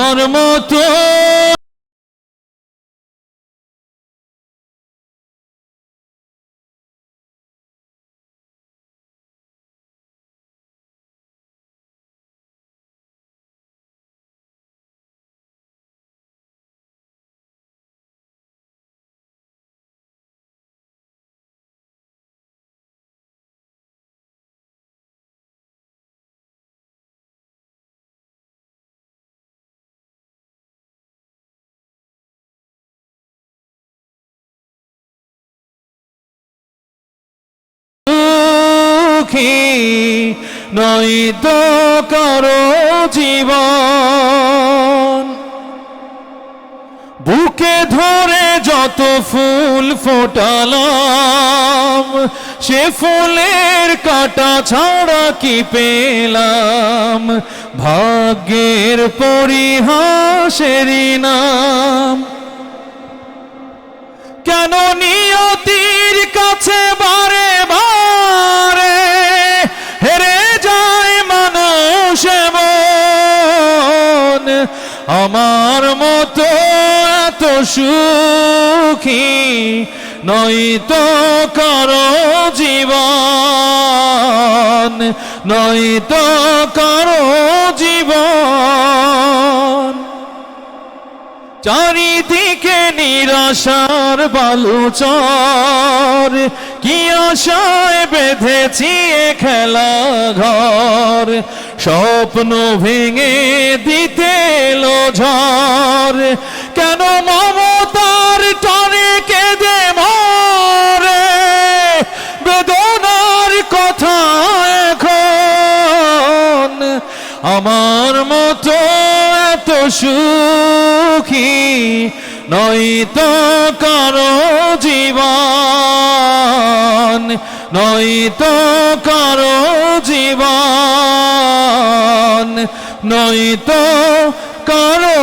আমার মতো নয়তো কারো জীবন বুকে ধরে যত ফুল ফোটালাম সে ফুলের কাঁটা ছাড়া কি পেলাম ভাগ্যের পরিহাসেরই নাম কেন নিয়তির কাছে বারে বারে হেরে যায় মানুষ এমন আমার মতো এত সুখী নয়তো কারো জীবন নয়তো কারো জীবন চারিদিকে নিরাশার বালুচর কি আশায় বেঁধেছি খেলা ঘর স্বপ্ন ভেঙে দিতে এলো ঝড় কেন মমতার টানে কেঁদে মরে বেদনার কথা এখন আমার মতো এত সুখী নয়তো কারো জীবন নয়তো কারো জীবন নয়তো কারো